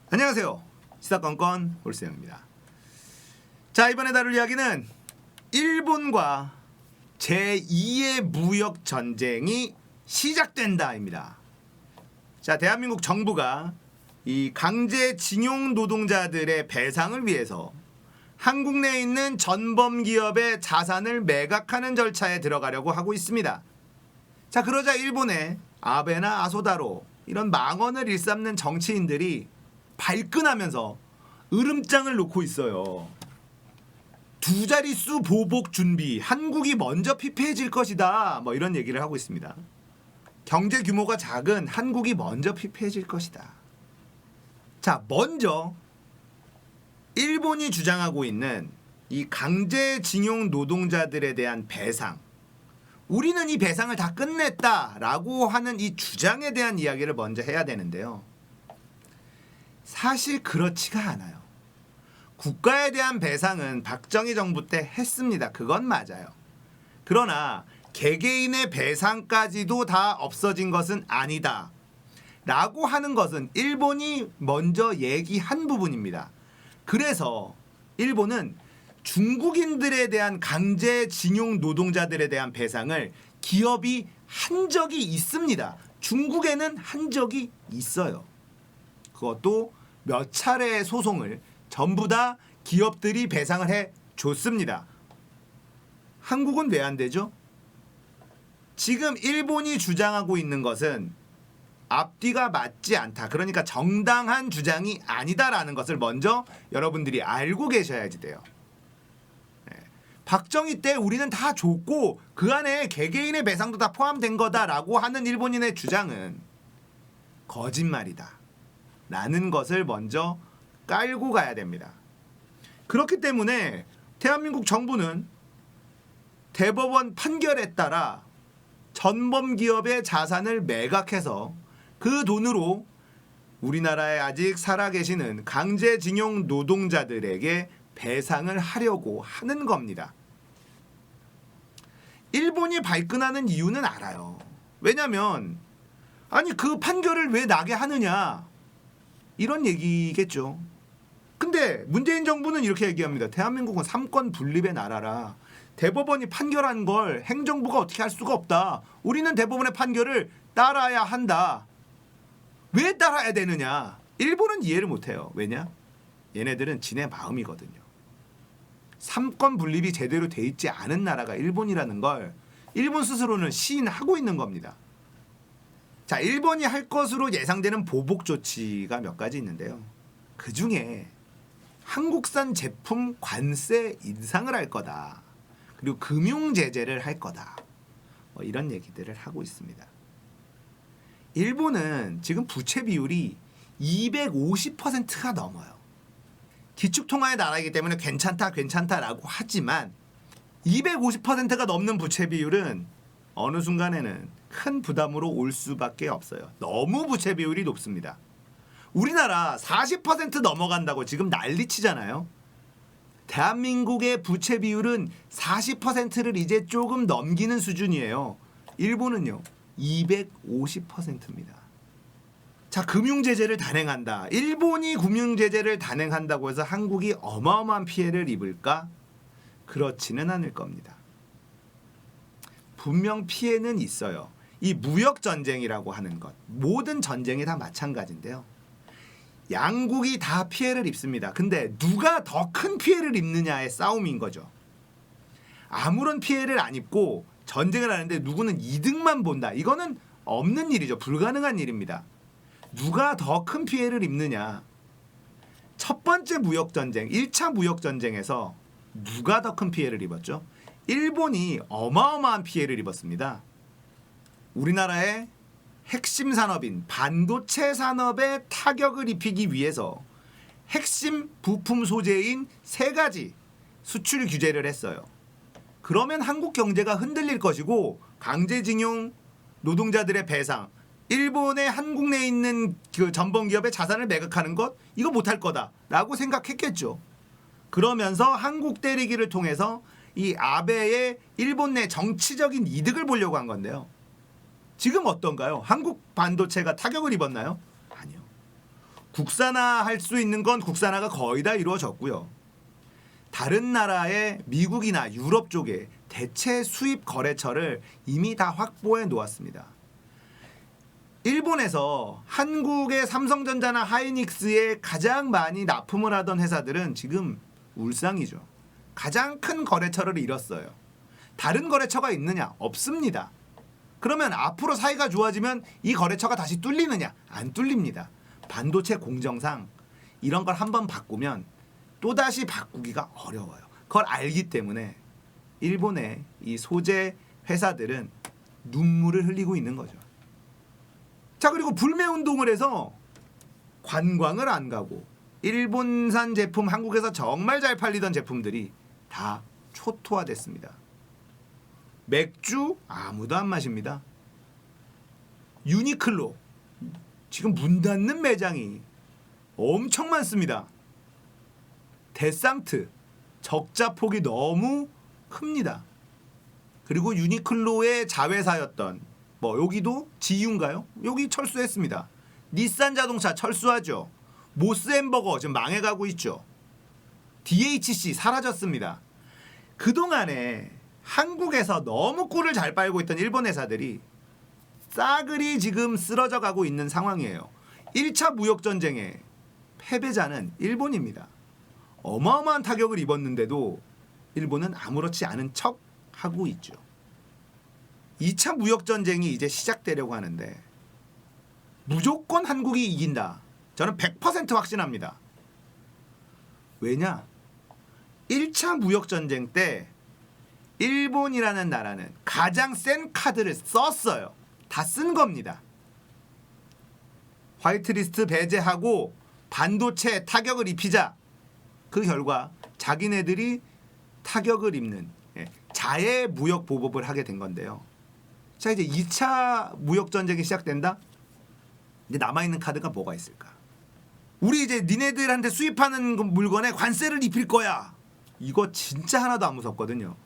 안녕하세요. 시사건건 올세영입니다. 자, 이번에 다룰 이야기는 일본과 제2의 무역 전쟁이 시작된다입니다. 자, 대한민국 정부가 이 강제징용 노동자들의 배상을 위해서 한국 내에 있는 전범 기업의 자산을 매각하는 절차에 들어가려고 하고 있습니다. 자, 그러자 일본의 아베나 아소다로 이런 망언을 일삼는 정치인들이 발끈하면서 으름장을 놓고 있어요. 두 자릿수 보복 준비, 한국이 먼저 피폐해질 것이다. 뭐 이런 얘기를 하고 있습니다. 경제 규모가 작은 한국이 먼저 피폐해질 것이다. 자, 먼저 일본이 주장하고 있는 이 강제징용 노동자들에 대한 배상, 우리는 이 배상을 다 끝냈다라고 하는 이 주장에 대한 이야기를 먼저 해야 되는데요. 사실 그렇지가 않아요. 국가에 대한 배상은 박정희 정부 때 했습니다. 그건 맞아요. 그러나 개개인의 배상까지도 다 없어진 것은 아니다 라고 하는 것은 일본이 먼저 얘기한 부분입니다. 그래서 일본은 중국인들에 대한 강제징용 노동자들에 대한 배상을 기업이 한 적이 있습니다. 중국에는 한 적이 있어요. 그것도 몇 차례의 소송을 전부 다 기업들이 배상을 해 줬습니다. 한국은 왜 안 되죠? 지금 일본이 주장하고 있는 것은 앞뒤가 맞지 않다. 그러니까 정당한 주장이 아니다라는 것을 먼저 여러분들이 알고 계셔야지 돼요. 박정희 때 우리는 다 줬고 그 안에 개개인의 배상도 다 포함된 거다라고 하는 일본인의 주장은 거짓말이다 라는 것을 먼저 깔고 가야 됩니다. 그렇기 때문에 대한민국 정부는 대법원 판결에 따라 전범 기업의 자산을 매각해서 그 돈으로 우리나라에 아직 살아계시는 강제징용 노동자들에게 배상을 하려고 하는 겁니다. 일본이 발끈하는 이유는 알아요. 왜냐면 아니 그 판결을 왜 나게 하느냐 이런 얘기겠죠. 근데 문재인 정부는 이렇게 얘기합니다. 대한민국은 삼권 분립의 나라라. 대법원이 판결한 걸 행정부가 어떻게 할 수가 없다. 우리는 대법원의 판결을 따라야 한다. 왜 따라야 되느냐? 일본은 이해를 못해요. 왜냐? 얘네들은 지네 마음이거든요. 삼권 분립이 제대로 돼 있지 않은 나라가 일본이라는 걸 일본 스스로는 시인하고 있는 겁니다. 자, 일본이 할 것으로 예상되는 보복 조치가 몇 가지 있는데요. 그 중에 한국산 제품 관세 인상을 할 거다. 그리고 금융 제재를 할 거다. 뭐 이런 얘기들을 하고 있습니다. 일본은 지금 부채 비율이 250%가 넘어요. 기축통화의 나라이기 때문에 괜찮다라고 하지만 250%가 넘는 부채 비율은 어느 순간에는 큰 부담으로 올 수밖에 없어요. 너무 부채 비율이 높습니다. 우리나라 40% 넘어간다고 지금 난리치잖아요. 대한민국의 부채 비율은 40%를 이제 조금 넘기는 수준이에요. 일본은요 250%입니다. 자, 금융제재를 단행한다. 일본이 금융제재를 단행한다고 해서 한국이 어마어마한 피해를 입을까? 그렇지는 않을 겁니다. 분명 피해는 있어요. 이 무역전쟁이라고 하는 것, 모든 전쟁이 다 마찬가지인데요. 양국이 다 피해를 입습니다. 근데 누가 더 큰 피해를 입느냐의 싸움인 거죠. 아무런 피해를 안 입고 전쟁을 하는데 누구는 이득만 본다. 이거는 없는 일이죠. 불가능한 일입니다. 누가 더 큰 피해를 입느냐. 첫 번째 무역전쟁, 1차 무역전쟁에서 누가 더 큰 피해를 입었죠? 일본이 어마어마한 피해를 입었습니다. 우리나라의 핵심 산업인 반도체 산업에 타격을 입히기 위해서 핵심 부품 소재인 3가지 수출 규제를 했어요. 그러면 한국 경제가 흔들릴 것이고 강제징용 노동자들의 배상, 일본의 한국 내에 있는 그 전범 기업의 자산을 매각하는 것 이거 못할 거다라고 생각했겠죠. 그러면서 한국 때리기를 통해서 이 아베의 일본 내 정치적인 이득을 보려고 한 건데요. 지금 어떤가요? 한국 반도체가 타격을 입었나요? 아니요. 국산화할 수 있는 건 국산화가 거의 다 이루어졌고요. 다른 나라의 미국이나 유럽 쪽에 대체 수입 거래처를 이미 다 확보해 놓았습니다. 일본에서 한국의 삼성전자나 하이닉스에 가장 많이 납품을 하던 회사들은 지금 울상이죠. 가장 큰 거래처를 잃었어요. 다른 거래처가 있느냐? 없습니다. 그러면 앞으로 사이가 좋아지면 이 거래처가 다시 뚫리느냐? 안 뚫립니다. 반도체 공정상 이런 걸 한번 바꾸면 또다시 바꾸기가 어려워요. 그걸 알기 때문에 일본의 이 소재 회사들은 눈물을 흘리고 있는 거죠. 자, 그리고 불매운동을 해서 관광을 안 가고 일본산 제품 한국에서 정말 잘 팔리던 제품들이 다 초토화됐습니다. 맥주 아무도 안 마십니다. 유니클로 지금 문 닫는 매장이 엄청 많습니다. 데상트 적자폭이 너무 큽니다. 그리고 유니클로의 자회사였던 여기도 지유인가요? 여기 철수했습니다. 닛산 자동차 철수하죠. 모스 햄버거 지금 망해가고 있죠. DHC 사라졌습니다. 그동안에 한국에서 너무 꿀을 잘 빨고 있던 일본 회사들이 싸그리 지금 쓰러져 가고 있는 상황이에요. 1차 무역전쟁의 패배자는 일본입니다. 어마어마한 타격을 입었는데도 일본은 아무렇지 않은 척 하고 있죠. 2차 무역전쟁이 이제 시작되려고 하는데 무조건 한국이 이긴다. 저는 100% 확신합니다. 왜냐? 1차 무역전쟁 때 일본이라는 나라는 가장 센 카드를 썼어요. 다 쓴 겁니다. 화이트리스트 배제하고 반도체 타격을 입히자. 그 결과 자기네들이 타격을 입는 자해 무역 보복을 하게 된 건데요. 자, 이제 2차 무역전쟁이 시작된다? 이제 남아있는 카드가 뭐가 있을까? 우리 이제 니네들한테 수입하는 물건에 관세를 입힐 거야. 이거 진짜 하나도 안 무섭거든요.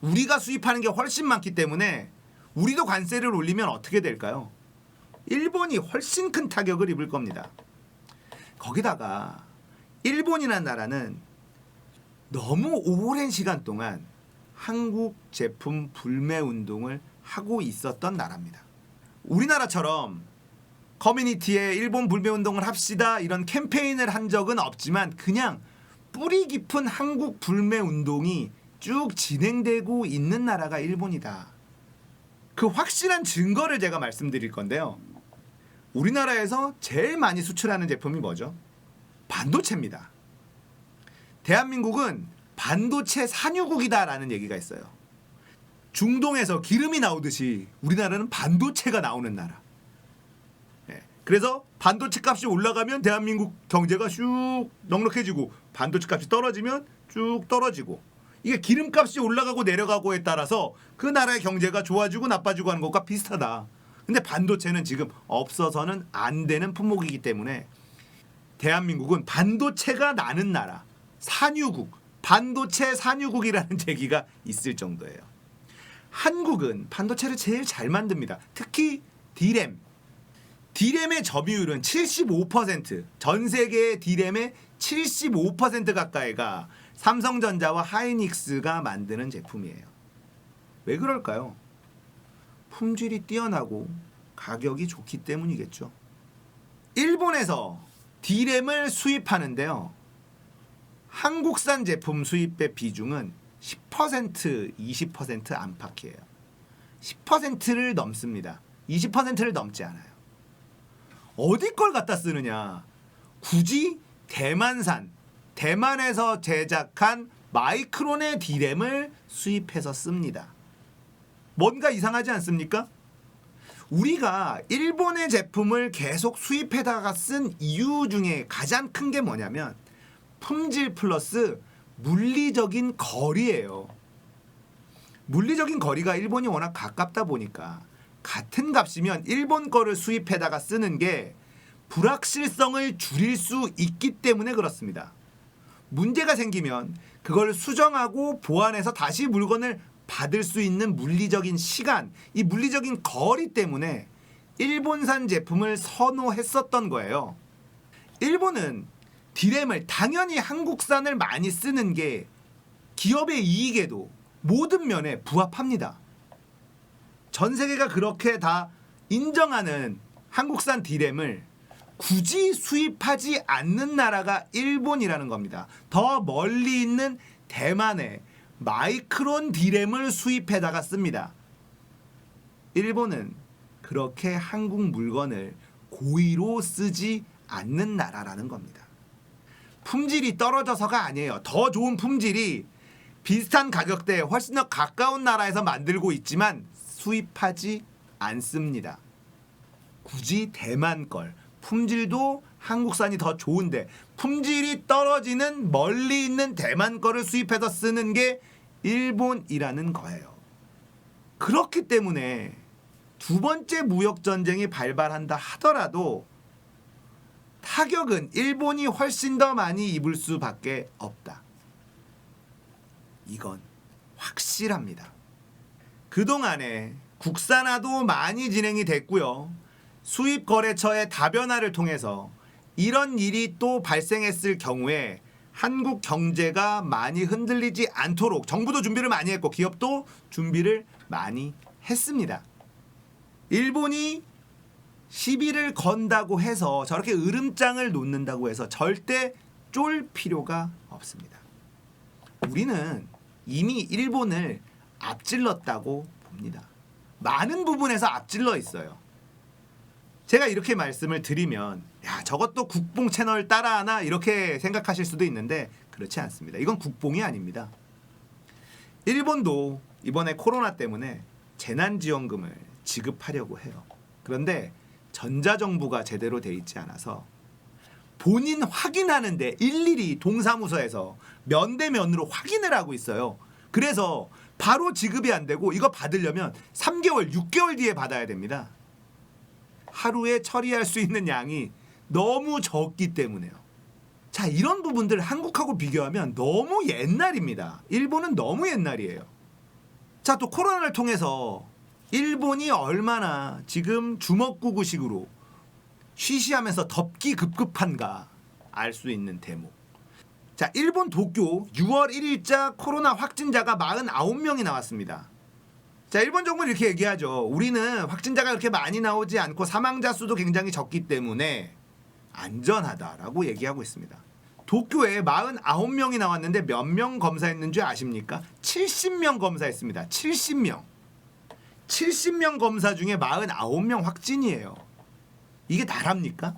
우리가 수입하는 게 훨씬 많기 때문에 우리도 관세를 올리면 어떻게 될까요? 일본이 훨씬 큰 타격을 입을 겁니다. 거기다가 일본이라는 나라는 너무 오랜 시간 동안 한국 제품 불매 운동을 하고 있었던 나라입니다. 우리나라처럼 커뮤니티에 일본 불매 운동을 합시다 이런 캠페인을 한 적은 없지만 그냥 뿌리 깊은 한국 불매 운동이 쭉 진행되고 있는 나라가 일본이다. 그 확실한 증거를 제가 말씀드릴 건데요. 우리나라에서 제일 많이 수출하는 제품이 뭐죠? 반도체입니다. 대한민국은 반도체 산유국이다라는 얘기가 있어요. 중동에서 기름이 나오듯이 우리나라는 반도체가 나오는 나라. 그래서 반도체 값이 올라가면 대한민국 경제가 슉 넉넉해지고 반도체 값이 떨어지면 쭉 떨어지고 이게 기름값이 올라가고 내려가고에 따라서 그 나라의 경제가 좋아지고 나빠지고 하는 것과 비슷하다. 근데 반도체는 지금 없어서는 안 되는 품목이기 때문에 대한민국은 반도체가 나는 나라, 산유국, 반도체 산유국이라는 얘기가 있을 정도예요. 한국은 반도체를 제일 잘 만듭니다. 특히 D램. D램의 점유율은 75%, 전 세계의 D램의 75% 가까이가 삼성전자와 하이닉스가 만드는 제품이에요. 왜 그럴까요? 품질이 뛰어나고 가격이 좋기 때문이겠죠. 일본에서 D램을 수입하는데요. 한국산 제품 수입의 비중은 10%, 20% 안팎이에요. 10%를 넘습니다. 20%를 넘지 않아요. 어디 걸 갖다 쓰느냐? 굳이 대만산, 대만에서 제작한 마이크론의 D램을 수입해서 씁니다. 뭔가 이상하지 않습니까? 우리가 일본의 제품을 계속 수입해다가 쓴 이유 중에 가장 큰 게 뭐냐면 품질 플러스 물리적인 거리예요. 물리적인 거리가 일본이 워낙 가깝다 보니까 같은 값이면 일본 거를 수입해다가 쓰는 게 불확실성을 줄일 수 있기 때문에 그렇습니다. 문제가 생기면 그걸 수정하고 보완해서 다시 물건을 받을 수 있는 물리적인 시간, 이 물리적인 거리 때문에 일본산 제품을 선호했었던 거예요. 일본은 디램을 당연히 한국산을 많이 쓰는 게 기업의 이익에도 모든 면에 부합합니다. 전 세계가 그렇게 다 인정하는 한국산 디램을 굳이 수입하지 않는 나라가 일본이라는 겁니다. 더 멀리 있는 대만에 마이크론 디램을 수입해다가 씁니다. 일본은 그렇게 한국 물건을 고의로 쓰지 않는 나라라는 겁니다. 품질이 떨어져서가 아니에요. 더 좋은 품질이 비슷한 가격대에 훨씬 더 가까운 나라에서 만들고 있지만 수입하지 않습니다. 굳이 대만 걸, 품질도 한국산이 더 좋은데 품질이 떨어지는 멀리 있는 대만 거를 수입해서 쓰는 게 일본이라는 거예요. 그렇기 때문에 두 번째 무역 전쟁이 발발한다 하더라도 타격은 일본이 훨씬 더 많이 입을 수밖에 없다. 이건 확실합니다. 그동안에 국산화도 많이 진행이 됐고요. 수입 거래처의 다변화를 통해서 이런 일이 또 발생했을 경우에 한국 경제가 많이 흔들리지 않도록 정부도 준비를 많이 했고 기업도 준비를 많이 했습니다. 일본이 시비를 건다고 해서 저렇게 으름장을 놓는다고 해서 절대 쫄 필요가 없습니다. 우리는 이미 일본을 앞질렀다고 봅니다. 많은 부분에서 앞질러 있어요. 제가 이렇게 말씀을 드리면 야 저것도 국뽕 채널 따라하나 이렇게 생각하실 수도 있는데 그렇지 않습니다. 이건 국뽕이 아닙니다. 일본도 이번에 코로나 때문에 재난지원금을 지급하려고 해요. 그런데 전자정부가 제대로 돼 있지 않아서 본인 확인하는데 일일이 동사무소에서 면대면으로 확인을 하고 있어요. 그래서 바로 지급이 안 되고 이거 받으려면 3개월, 6개월 뒤에 받아야 됩니다. 하루에 처리할 수 있는 양이 너무 적기 때문에요. 자, 이런 부분들 한국하고 비교하면 너무 옛날입니다. 일본은 너무 옛날이에요. 자, 또 코로나를 통해서 일본이 얼마나 지금 주먹구구식으로 쉬쉬하면서 덥기 급급한가 알 수 있는 대목. 자, 일본 도쿄 6월 1일자 코로나 확진자가 49명이 나왔습니다. 자, 일본 정부는 이렇게 얘기하죠. 우리는 확진자가 그렇게 많이 나오지 않고 사망자 수도 굉장히 적기 때문에 안전하다라고 얘기하고 있습니다. 도쿄에 49명이 나왔는데 몇 명 검사했는 줄 아십니까? 70명 검사했습니다. 70명. 70명 검사 중에 49명 확진이에요. 이게 나랍니까?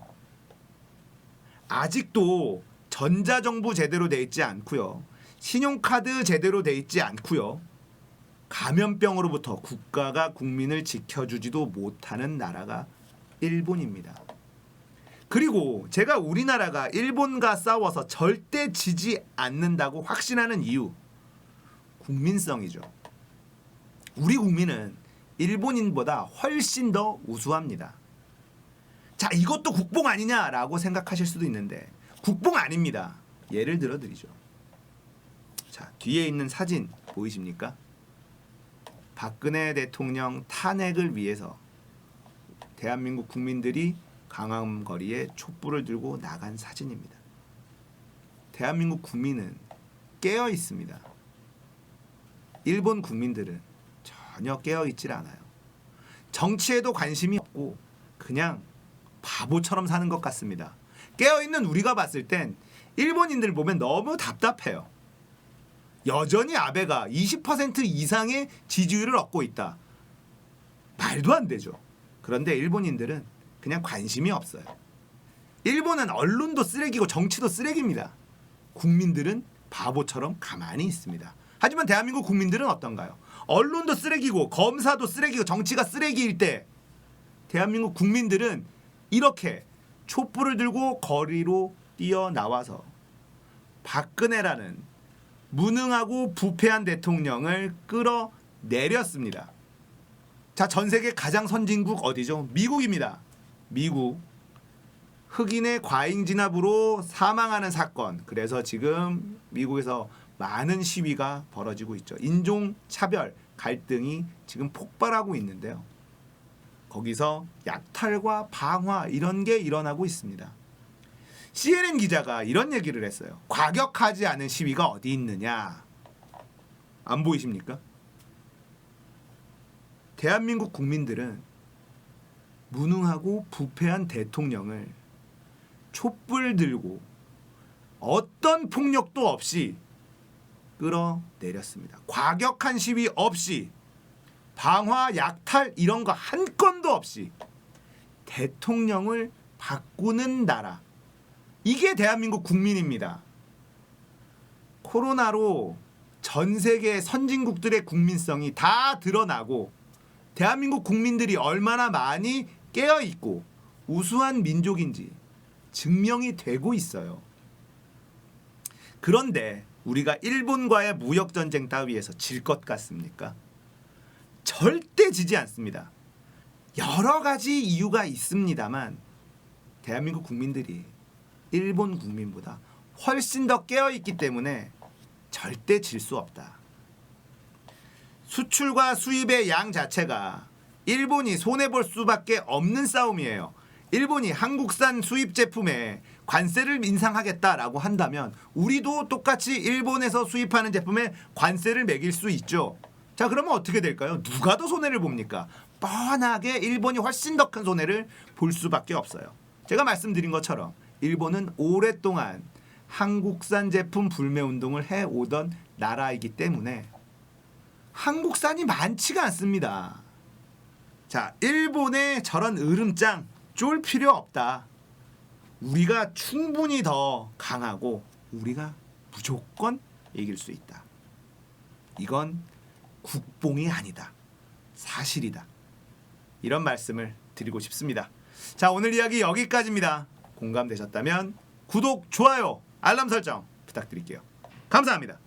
아직도 전자정부 제대로 돼 있지 않고요. 신용카드 제대로 돼 있지 않고요. 감염병으로부터 국가가 국민을 지켜주지도 못하는 나라가 일본입니다. 그리고 제가 우리나라가 일본과 싸워서 절대 지지 않는다고 확신하는 이유, 국민성이죠. 우리 국민은 일본인보다 훨씬 더 우수합니다. 자, 이것도 국뽕 아니냐라고 생각하실 수도 있는데 국뽕 아닙니다. 예를 들어 드리죠. 자, 뒤에 있는 사진 보이십니까? 박근혜 대통령 탄핵을 위해서 대한민국 국민들이 강화문거리에 촛불을 들고 나간 사진입니다. 대한민국 국민은 깨어 있습니다. 일본 국민들은 전혀 깨어 있질 않아요. 정치에도 관심이 없고 그냥 바보처럼 사는 것 같습니다. 깨어있는 우리가 봤을 땐 일본인들 보면 너무 답답해요. 여전히 아베가 20% 이상의 지지율을 얻고 있다. 말도 안 되죠. 그런데 일본인들은 그냥 관심이 없어요. 일본은 언론도 쓰레기고 정치도 쓰레기입니다. 국민들은 바보처럼 가만히 있습니다. 하지만 대한민국 국민들은 어떤가요? 언론도 쓰레기고 검사도 쓰레기고 정치가 쓰레기일 때 대한민국 국민들은 이렇게 촛불을 들고 거리로 뛰어나와서 박근혜라는 무능하고 부패한 대통령을 끌어내렸습니다. 자, 전 세계 가장 선진국 어디죠? 미국입니다. 미국. 흑인의 과잉 진압으로 사망하는 사건. 그래서 지금 미국에서 많은 시위가 벌어지고 있죠. 인종차별 갈등이 지금 폭발하고 있는데요. 거기서 약탈과 방화 이런 게 일어나고 있습니다. CNN 기자가 이런 얘기를 했어요. 과격하지 않은 시위가 어디 있느냐. 안 보이십니까? 대한민국 국민들은 무능하고 부패한 대통령을 촛불 들고 어떤 폭력도 없이 끌어내렸습니다. 과격한 시위 없이, 방화, 약탈 이런 거 한 건도 없이 대통령을 바꾸는 나라. 이게 대한민국 국민입니다. 코로나로 전 세계 선진국들의 국민성이 다 드러나고 대한민국 국민들이 얼마나 많이 깨어있고 우수한 민족인지 증명이 되고 있어요. 그런데 우리가 일본과의 무역전쟁 따위에서 질 것 같습니까? 절대 지지 않습니다. 여러 가지 이유가 있습니다만 대한민국 국민들이 일본 국민보다 훨씬 더 깨어있기 때문에 절대 질 수 없다. 수출과 수입의 양 자체가 일본이 손해볼 수밖에 없는 싸움이에요. 일본이 한국산 수입 제품에 관세를 인상하겠다라고 한다면 우리도 똑같이 일본에서 수입하는 제품에 관세를 매길 수 있죠. 자, 그러면 어떻게 될까요? 누가 더 손해를 봅니까? 뻔하게 일본이 훨씬 더 큰 손해를 볼 수밖에 없어요. 제가 말씀드린 것처럼 일본은 오랫동안 한국산 제품 불매운동을 해오던 나라이기 때문에 한국산이 많지가 않습니다. 자, 일본의 저런 으름장 쫄 필요 없다. 우리가 충분히 더 강하고 우리가 무조건 이길 수 있다. 이건 국뽕이 아니다. 사실이다. 이런 말씀을 드리고 싶습니다. 자, 오늘 이야기 여기까지입니다. 공감되셨다면 구독, 좋아요, 알람 설정 부탁드릴게요. 감사합니다.